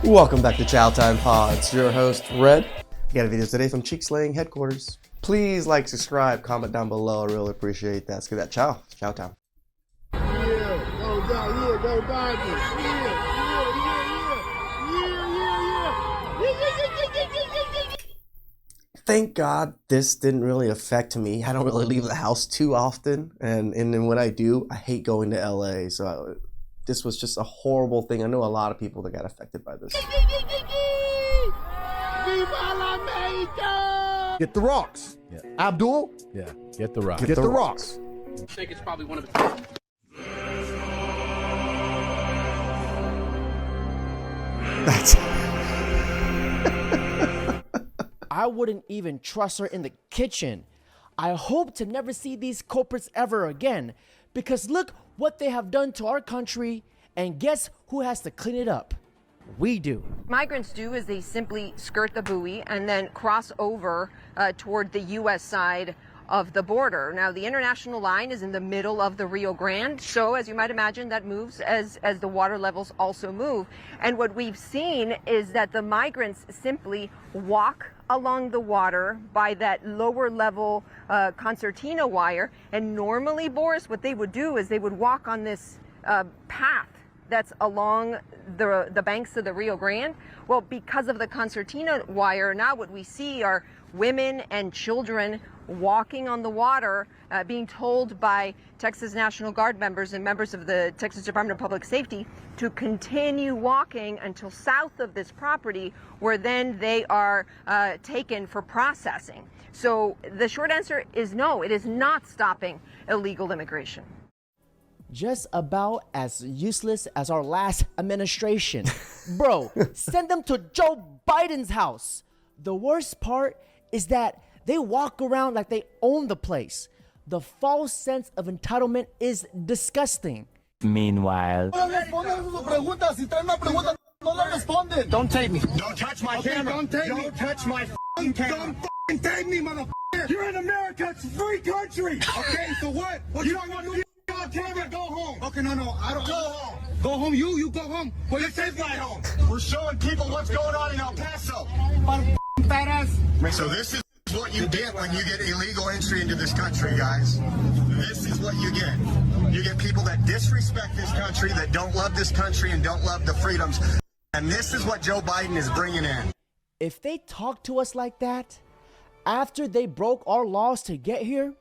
Welcome back to ChowTimePod. It's your host, Red. We got a video today from Cheek Slaying headquarters. Please like, subscribe, comment down below. I really appreciate that. Let's give that chow time. Yeah, go down, go Dodgers. Thank God this didn't really affect me. I don't really leave the house too often, and then when I do, I hate going to LA. So this was just a horrible thing. I know a lot of people that got affected by this. Get the rocks. Yeah. Abdul? Yeah, get the rocks. Get the rocks. I think it's probably one of That's I wouldn't even trust her in the kitchen. I hope to never see these culprits ever again, because look what they have done to our country, and guess who has to clean it up? We do. Migrants do is they simply skirt the buoy and then cross over toward the U.S. side of the border. Now, the international line is in the middle of the Rio Grande, so as you might imagine, that moves as the water levels also move. And what we've seen is that the migrants simply walk along the water by that lower level concertina wire. And normally, Boris, what they would do is they would walk on this path that's along the banks of the Rio Grande. Well, because of the concertina wire, now what we see are women and children walking on the water, being told by Texas National Guard members and members of the Texas Department of Public Safety to continue walking until south of this property, where then they are taken for processing. So the short answer is no, it is not stopping illegal immigration. Just about as useless as our last administration. Bro, send them to Joe Biden's house. The worst part is that they walk around like they own the place. The false sense of entitlement is disgusting. Meanwhile, Don't take me. Don't touch my camera. Don't take me. Don't touch my camera. Don't take me, motherfucker. You're in America. It's a free country. Okay, so what? What you want to do? Go home. Okay, no, I don't. Go home. Go home. You go home. Well, this is my home. We're showing people what's going on in El Paso. Fat ass. So this is what you get when you get illegal entry into this country, guys. This is what you get. You get people that disrespect this country, that don't love this country and don't love the freedoms. And this is what Joe Biden is bringing in. If they talk to us like that after they broke our laws to get here,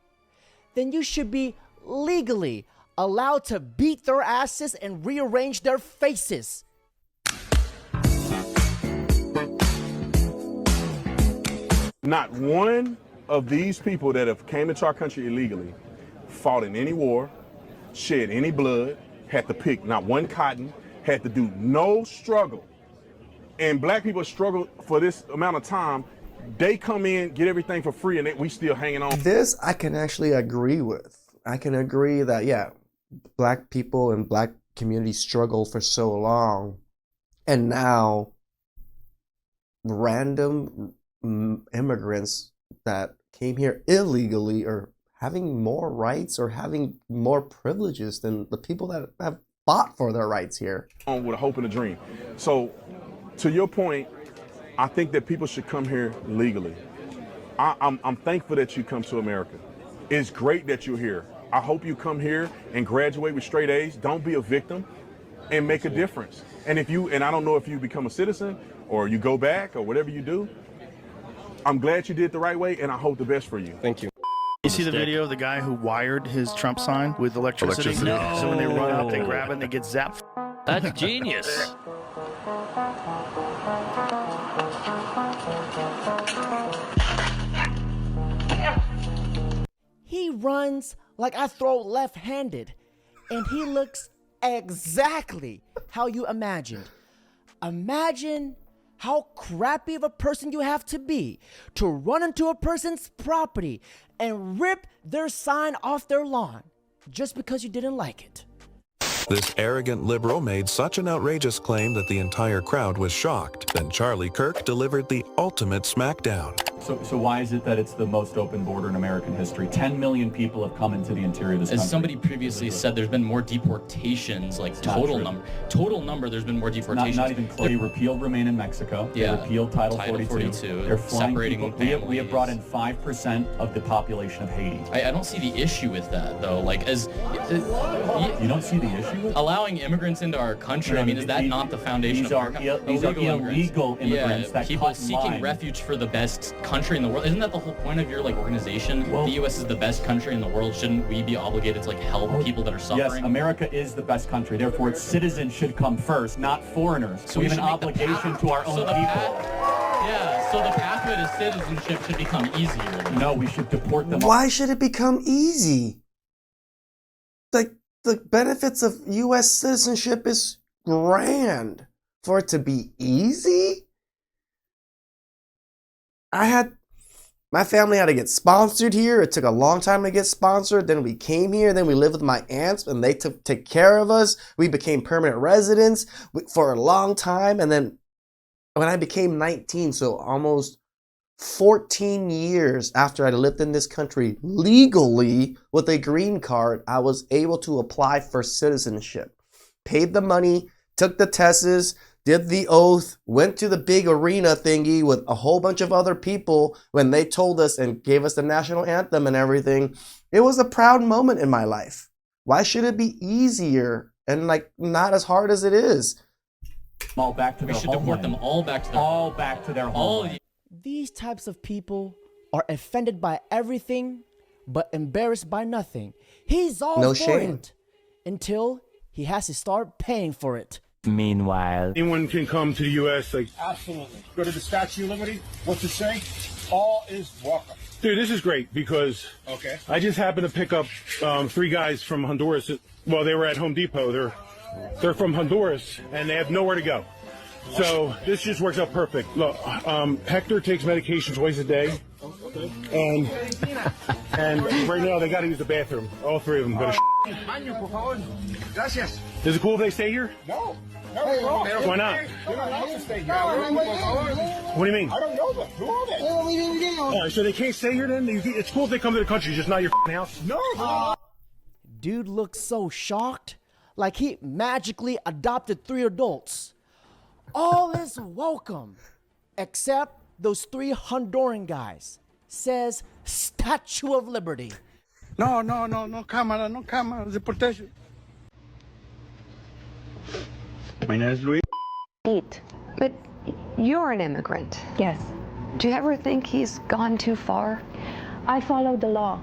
then you should be legally allowed to beat their asses and rearrange their faces. Not one of these people that have came into our country illegally fought in any war, shed any blood, had to pick not one cotton, had to do no struggle. And black people struggle for this amount of time. They come in, get everything for free, and we still hanging on. This I can actually agree with. I can agree that, yeah, black people and black communities struggle for so long, and now random immigrants that came here illegally are having more rights or having more privileges than the people that have fought for their rights here. On with a hope and a dream. So, to your point, I think that people should come here legally. I'm thankful that you come to America. It's great that you're here. I hope you come here and graduate with straight A's. Don't be a victim and make a difference. And I don't know if you become a citizen or you go back or whatever you do, I'm glad you did the right way, and I hope the best for you. Thank you. You see the video of the guy who wired his Trump sign with electricity? No. So when they run up, they grab it and they get zapped. that's genius. He runs like I throw left-handed, and he looks exactly how you imagined. Imagine how crappy of a person you have to be to run into a person's property and rip their sign off their lawn just because you didn't like it. This arrogant liberal made such an outrageous claim that the entire crowd was shocked. Then Charlie Kirk delivered the ultimate smackdown. So why is it that it's the most open border in American history? 10 million people have come into the interior of this country. As somebody previously said, there's been more deportations, like total number, there's been more deportations. Not even clear. They repealed Remain in Mexico. Yeah. They repealed Title 42. They're separating people. We have brought in 5% of the population of Haiti. I don't see the issue with that, though. Like, you don't see the issue with allowing immigrants into our country? I mean, is that not the foundation of our country? These are illegal immigrants that people seeking refuge for the best country in the world. Isn't that the whole point of your organization? Well, the U.S. is the best country in the world. Shouldn't we be obligated to help people that are suffering? Yes, America is the best country. Therefore, its citizens should come first, not foreigners. So we have an obligation to our own people. So the pathway to citizenship should become easier. No, we should deport them. Why should it become easy? Like, the benefits of U.S. citizenship is grand. For it to be easy? My family had to get sponsored here. It took a long time to get sponsored. Then we came here. Then we lived with my aunts and they took care of us. We became permanent residents for a long time. And then when I became 19, so almost 14 years after I lived in this country legally with a green card, I was able to apply for citizenship. Paid the money, took the tests, did the oath, went to the big arena thingy with a whole bunch of other people when they told us and gave us the national anthem and everything. It was a proud moment in my life. Why should it be easier and not as hard as it is? All back to their homeland. We should deport them all back to their homeland. These types of people are offended by everything but embarrassed by nothing. He's all no for shame. it until he has to start paying for it. Meanwhile, Anyone can come to the U.S. Absolutely. Go to the Statue of Liberty. What's it say? All is welcome. Dude, this is great because I just happened to pick up 3 guys from Honduras. Well, they were at Home Depot. They're from Honduras and they have nowhere to go. So this just works out perfect. Look, Hector takes medication twice a day. And right now they got to use the bathroom. All 3 of them. But is it cool if they stay here? No. Why not? What do you mean? I don't know them. Who are they? All right, so they can't stay here then? It's cool if they come to the country, just not your house? No. Dude looks so shocked, like he magically adopted 3 adults. All is welcome, except those 3 Honduran guys. Says Statue of Liberty. No camera, deportation. My name is Luis. But you're an immigrant. Yes. Do you ever think he's gone too far? I follow the law.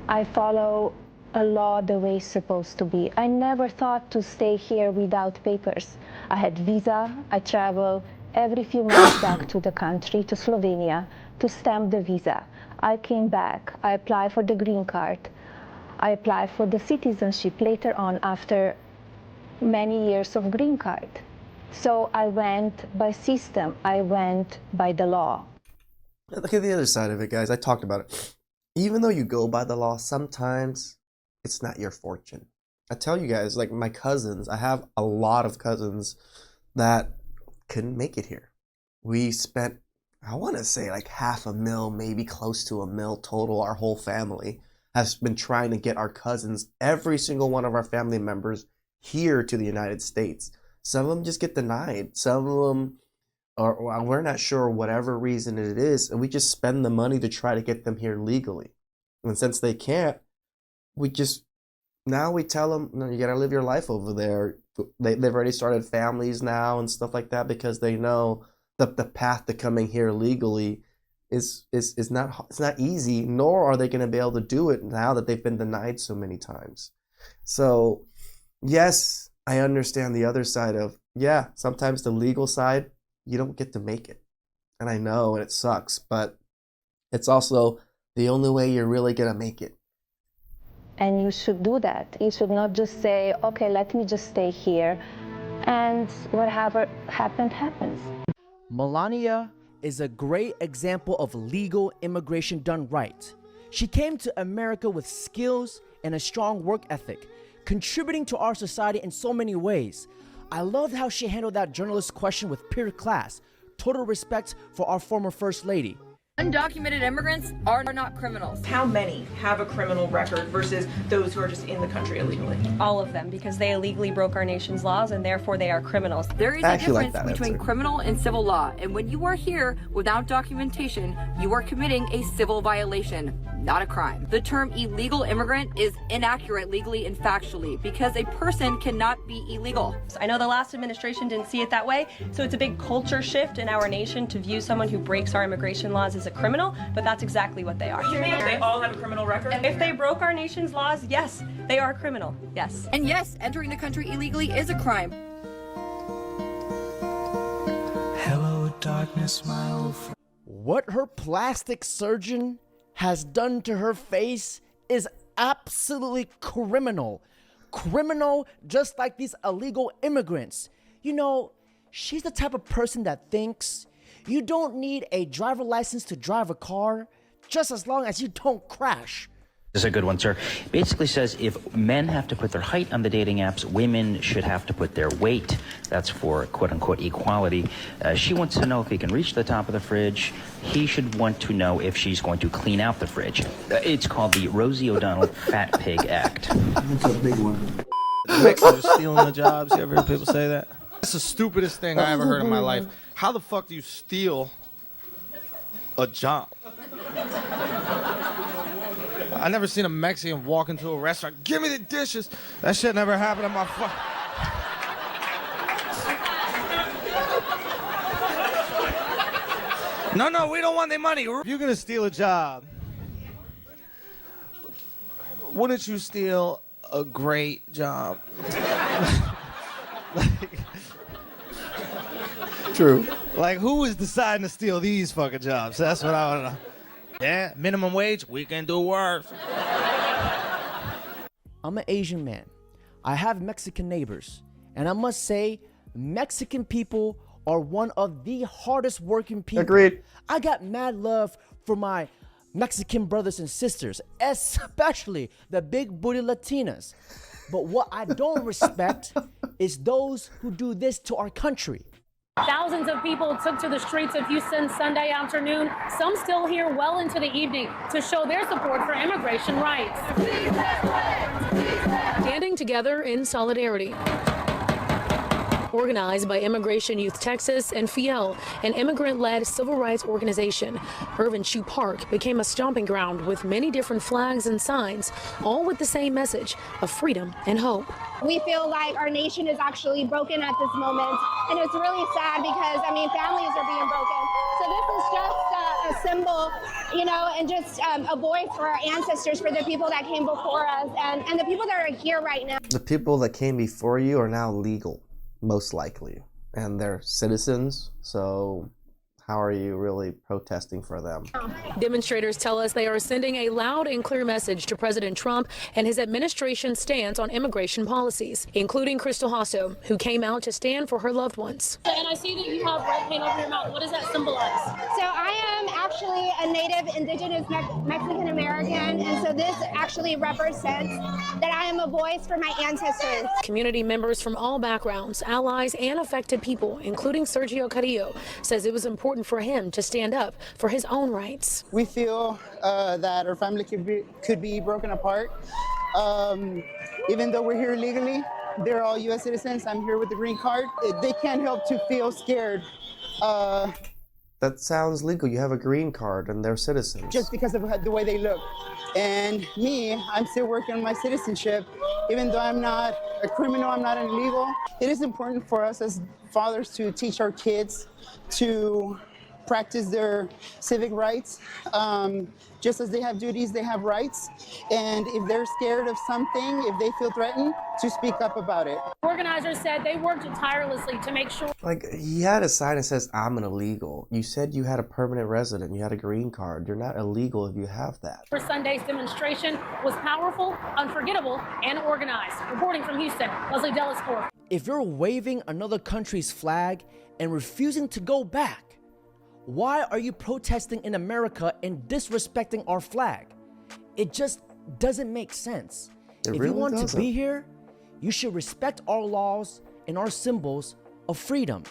I follow a law the way it's supposed to be. I never thought to stay here without papers. I had visa. I travel every few months back to the country, to Slovenia, to stamp the visa. I came back. I applied for the green card. I applied for the citizenship later on after many years of green card. So I went by system. I went by the law. Look at the other side of it, guys. I talked about it. Even though you go by the law, sometimes it's not your fortune. I tell you guys, my cousins, I have a lot of cousins that couldn't make it here. We spent, I want to say $500,000, maybe close to $1 million total. Our whole family has been trying to get our cousins, every single one of our family members, here to the United States. Some of them just get denied. Some of them are, we're not sure whatever reason it is, and we just spend the money to try to get them here legally. And since they can't, we tell them, no, you gotta live your life over there. They've already started families now and stuff like that because they know that the path to coming here legally is not easy, nor are they going to be able to do it now that they've been denied so many times. So yes, I understand the other side of, sometimes the legal side, you don't get to make it. And I know, and it sucks, but it's also the only way you're really going to make it. And you should do that. You should not just say, okay, let me just stay here, and whatever happened, happens. Melania is a great example of legal immigration done right. She came to America with skills and a strong work ethic, contributing to our society in so many ways. I loved how she handled that journalist question with pure class. Total respect for our former First Lady. Undocumented immigrants are not criminals. How many have a criminal record versus those who are just in the country illegally? All of them, because they illegally broke our nation's laws and therefore they are criminals. There is a difference between criminal and civil law, and when you are here without documentation, you are committing a civil violation, not a crime. The term illegal immigrant is inaccurate legally and factually because a person cannot be illegal. I know the last administration didn't see it that way, so it's a big culture shift in our nation to view someone who breaks our immigration laws as a criminal, but that's exactly what they are. They all have a criminal record? If they broke our nation's laws, yes, they are criminal, yes. And yes, entering the country illegally is a crime. Hello, darkness, my old friend. What her plastic surgeon has done to her face is absolutely criminal. Criminal, just like these illegal immigrants. You know, she's the type of person that thinks you don't need a driver license to drive a car, just as long as you don't crash. This is a good one, sir. Basically says if men have to put their height on the dating apps, women should have to put their weight. That's for quote-unquote equality. She wants to know if he can reach the top of the fridge. He should want to know if she's going to clean out the fridge. It's called the Rosie O'Donnell Fat Pig Act. That's a big one. The Mexicans are stealing the jobs. You ever heard people say that? That's the stupidest thing I ever heard in my life. How the fuck do you steal a job? I never seen a Mexican walk into a restaurant, give me the dishes. That shit never happened in my fuck. No, we don't want their money. If you're gonna steal a job, wouldn't you steal a great job? True. Like, who is deciding to steal these fucking jobs? That's what I want to know. Yeah, minimum wage, we can do worse. I'm an Asian man. I have Mexican neighbors. And I must say, Mexican people are one of the hardest working people. Agreed. I got mad love for my Mexican brothers and sisters, especially the big booty Latinas. But what I don't respect is those who do this to our country. Thousands of people took to the streets of Houston Sunday afternoon, some still here well into the evening, to show their support for immigration rights. Standing together in solidarity. Organized by Immigration Youth Texas and FIEL, an immigrant-led civil rights organization, Irvin Shoe Park became a stomping ground with many different flags and signs, all with the same message of freedom and hope. We feel like our nation is actually broken at this moment, and it's really sad because, I mean, families are being broken. So this is just a symbol, you know, and just a voice for our ancestors, for the people that came before us, and the people that are here right now. The people that came before you are now legal, most likely, and they're citizens, so how are you really protesting for them? Demonstrators tell us they are sending a loud and clear message to President Trump and his administration's stance on immigration policies, including Crystal Hasso, who came out to stand for her loved ones. And I see that you have red paint over your mouth. What does that symbolize? So I am actually a native indigenous Mexican American, and so this actually represents that I am a voice for my ancestors. Community members from all backgrounds, allies, and affected people, including Sergio Carrillo, says it was important for him to stand up for his own rights. We feel that our family could be broken apart. Even though we're here legally, they're all U.S. citizens. I'm here with the green card. They can't help to feel scared. That sounds legal. You have a green card and they're citizens. Just because of the way they look. And me, I'm still working on my citizenship. Even though I'm not a criminal, I'm not an illegal. It is important for us as fathers to teach our kids to practice their civic rights. Just as they have duties, they have rights. And if they're scared of something, if they feel threatened, to speak up about it. Organizers said they worked tirelessly to make sure. Like, he had a sign that says, I'm an illegal. You said you had a permanent resident, you had a green card. You're not illegal if you have that. For Sunday's demonstration was powerful, unforgettable, and organized. Reporting from Houston, Leslie Delascore. If you're waving another country's flag and refusing to go back, why are you protesting in America and disrespecting our flag? It just doesn't make sense. If you want to be here, you should respect our laws and our symbols of freedom.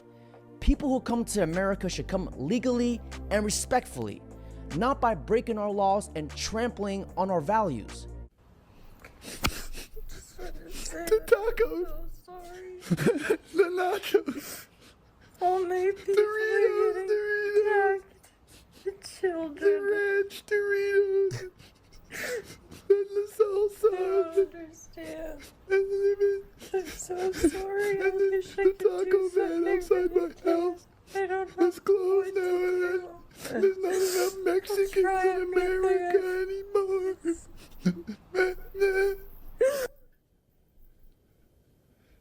People who come to America should come legally and respectfully, not by breaking our laws and trampling on our values. The tacos. The nachos. Only people Doritos. the children. The ranch Doritos. And the salsa. I don't understand. I'm so sorry. I wish I could do something outside my house. I don't know. It's closed now. There's not enough Mexicans in America anymore.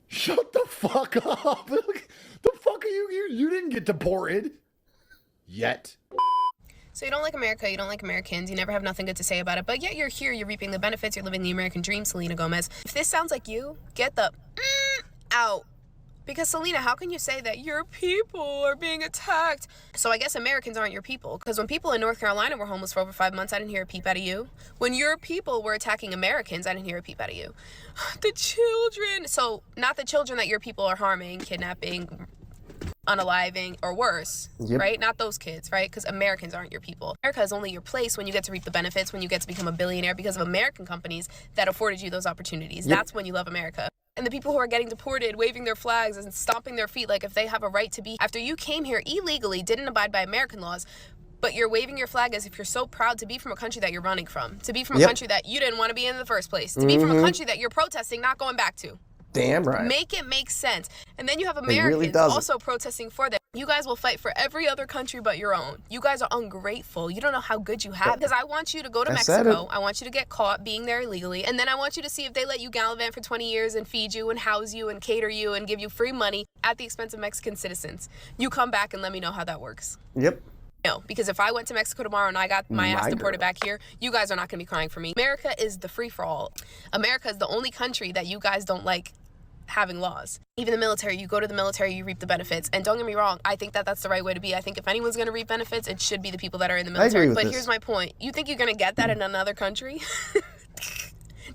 Shut the fuck up. The fuck are you? You didn't get deported. Yet. So you don't like America, you don't like Americans, you never have nothing good to say about it, but yet you're here, you're reaping the benefits, you're living the American dream, Selena Gomez. If this sounds like you, get the out. Because Selena, how can you say that your people are being attacked? So I guess Americans aren't your people. Because when people in North Carolina were homeless for over 5 months, I didn't hear a peep out of you. When your people were attacking Americans, I didn't hear a peep out of you. The children. So not the children that your people are harming, kidnapping, unaliving, or worse, right? Not those kids, right? Because Americans aren't your people. America is only your place when you get to reap the benefits, when you get to become a billionaire because of American companies that afforded you those opportunities. That's when you love America. And the people who are getting deported, waving their flags and stomping their feet like if they have a right to be, after you came here illegally, didn't abide by American laws, but you're waving your flag as if you're so proud to be from a country that you're running from, to be from a country that you didn't want to be in the first place, to be from a country that you're protesting not going back to. Damn right. Make it make sense. And then you have really Americans doesn't. also protesting for them. You guys will fight for every other country but your own. You guys are ungrateful. You don't know how good you have. Because I want you to go to Mexico. I want you to get caught being there illegally. And then I want you to see if they let you gallivant for 20 years and feed you and house you and cater you and give you free money at the expense of Mexican citizens. You come back and let me know how that works. Yep. No, because if I went to Mexico tomorrow and I got my ass deported back here, you guys are not going to be crying for me. America is the free-for-all. America is the only country that you guys don't like having laws. Even the military, you go to the military, you reap the benefits. And don't get me wrong, I think that that's the right way to be. I think if anyone's going to reap benefits, it should be the people that are in the military. But here's my point. You think you're going to get that in another country?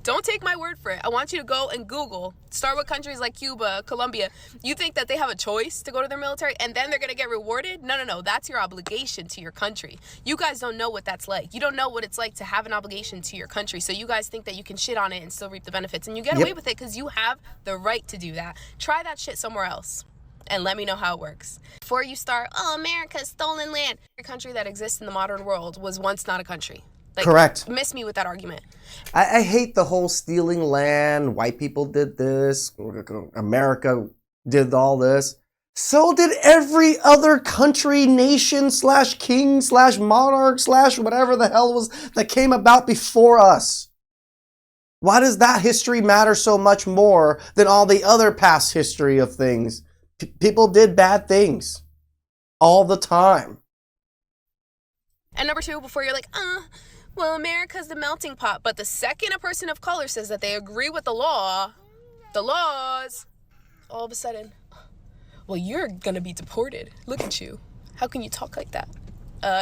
Don't take my word for it. I want you to go and Google. Start with countries like Cuba, Colombia. You think that they have a choice to go to their military and then they're going to get rewarded? No. That's your obligation to your country. You guys don't know what that's like. You don't know what it's like to have an obligation to your country. So you guys think that you can shit on it and still reap the benefits. And you get away with it because you have the right to do that. Try that shit somewhere else. And let me know how it works. Before you start, America's stolen land. Every country that exists in the modern world was once not a country. Like, correct. Miss me with that argument. I hate the whole stealing land. White people did this. America did all this. So did every other country, nation, / king, / monarch, / whatever the hell was that came about before us. Why does that history matter so much more than all the other past history of things? People did bad things all the time. And number two, before you're like, well, America's the melting pot. But the second a person of color says that they agree with the laws, all of a sudden, well, you're going to be deported. Look at you. How can you talk like that?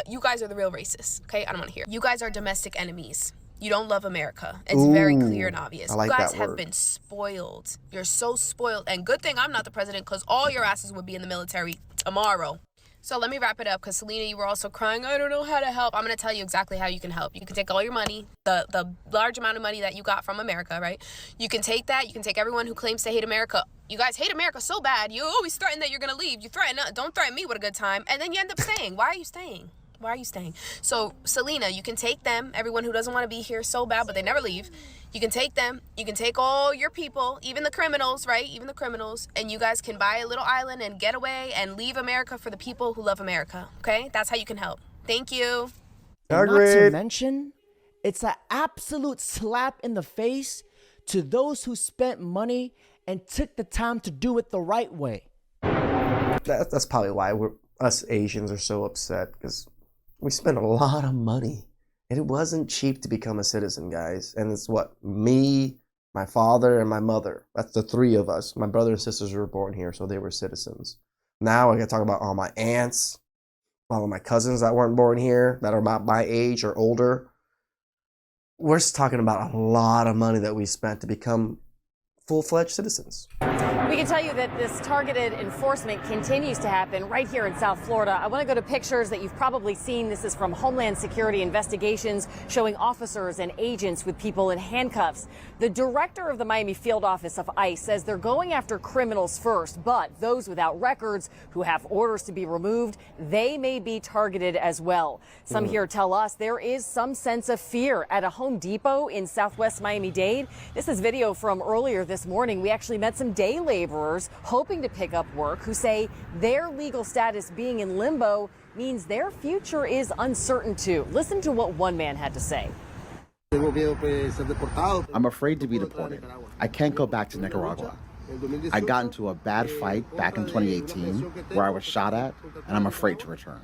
You guys are the real racists, okay? I don't want to hear. You guys are domestic enemies. You don't love America. It's very clear and obvious. I like you guys that have word. been spoiled. You're so spoiled. And good thing I'm not the president because all your asses would be in the military tomorrow. So let me wrap it up because Selena, you were also crying, I don't know how to help. I'm going to tell you exactly how you can help. You can take all your money, the large amount of money that you got from America, right? You can take that. You can take everyone who claims to hate America. You guys hate America so bad. You always threaten that you're going to leave. You threaten, don't threaten me with a good time. And then you end up staying. Why are you staying? Why are you staying? So, Selena, you can take them, everyone who doesn't want to be here so bad, but they never leave. You can take them. You can take all your people, even the criminals, right? Even the criminals. And you guys can buy a little island and get away and leave America for the people who love America, okay? That's how you can help. Thank you. And not to mention, it's an absolute slap in the face to those who spent money and took the time to do it the right way. That's probably why us Asians are so upset, because we spent a lot of money. And it wasn't cheap to become a citizen, guys. And it's me, my father, and my mother. That's the three of us. My brother and sisters were born here, so they were citizens. Now I gotta talk about all my aunts, all of my cousins that weren't born here, that are about my age or older. We're just talking about a lot of money that we spent to become full-fledged citizens. We can tell you that this targeted enforcement continues to happen right here in South Florida. I want to go to pictures that you've probably seen. This is from Homeland Security investigations showing officers and agents with people in handcuffs. The director of the Miami field office of ICE says they're going after criminals first, but those without records who have orders to be removed, they may be targeted as well. Some here tell us there is some sense of fear at a Home Depot in Southwest Miami-Dade. This is video from earlier this morning. We actually met some day laborers hoping to pick up work who say their legal status being in limbo means their future is uncertain too. Listen to what one man had to say. I'm afraid to be deported. I can't go back to Nicaragua. I got into a bad fight back in 2018 where I was shot at, and I'm afraid to return.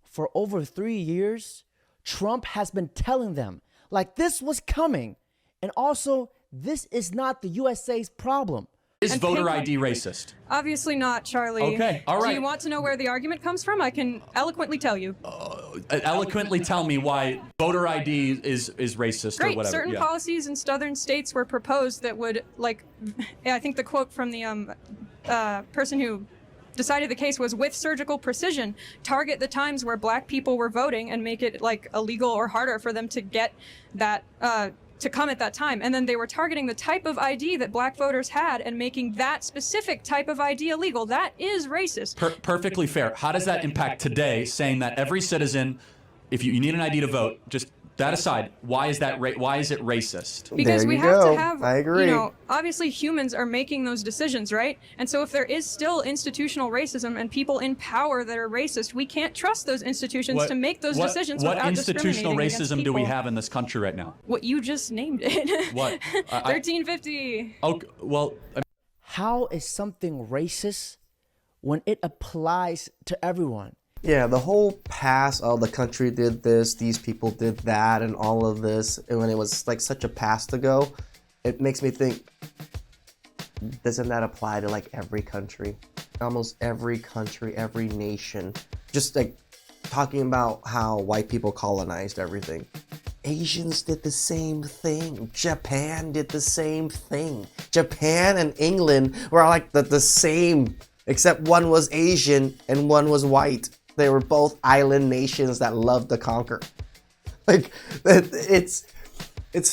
For over 3 years, Trump has been telling them like this was coming. And also, this is not the USA's problem. Is voter ID racist? Obviously not, Charlie. Okay, all right. Do you want to know where the argument comes from? I can eloquently tell you. Eloquently tell me why voter ID is racist Great. or whatever. Certain policies in southern states were proposed that would, like, I think the quote from the person who decided the case was, with surgical precision, target the times where black people were voting and make it, like, illegal or harder for them to get that to come at that time. And then they were targeting the type of ID that black voters had and making that specific type of ID illegal. That is racist. Perfectly fair. How does that impact today, saying that every citizen, if you need an ID to vote, just that aside, why is it racist? Because we have to have, obviously humans are making those decisions, right? And so if there is still institutional racism and people in power that are racist, we can't trust those institutions to make those decisions without discriminating against institutional racism do we have in this country right now? What you just named it. What? 1350. Okay, well. How is something racist when it applies to everyone? Yeah, the whole past, oh, the country did this, these people did that, and all of this, and when it was like such a past ago, it makes me think, doesn't that apply to like every country? Almost every country, every nation. Just like talking about how white people colonized everything. Asians did the same thing. Japan did the same thing. Japan and England were like the same, except one was Asian and one was white. They were both island nations that loved to conquer. Like, it's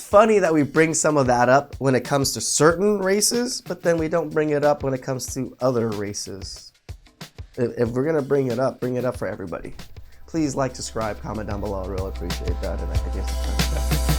funny that we bring some of that up when it comes to certain races, but then we don't bring it up when it comes to other races. If we're gonna bring it up for everybody. Please like, subscribe, comment down below. I really appreciate that. And I guess it's time to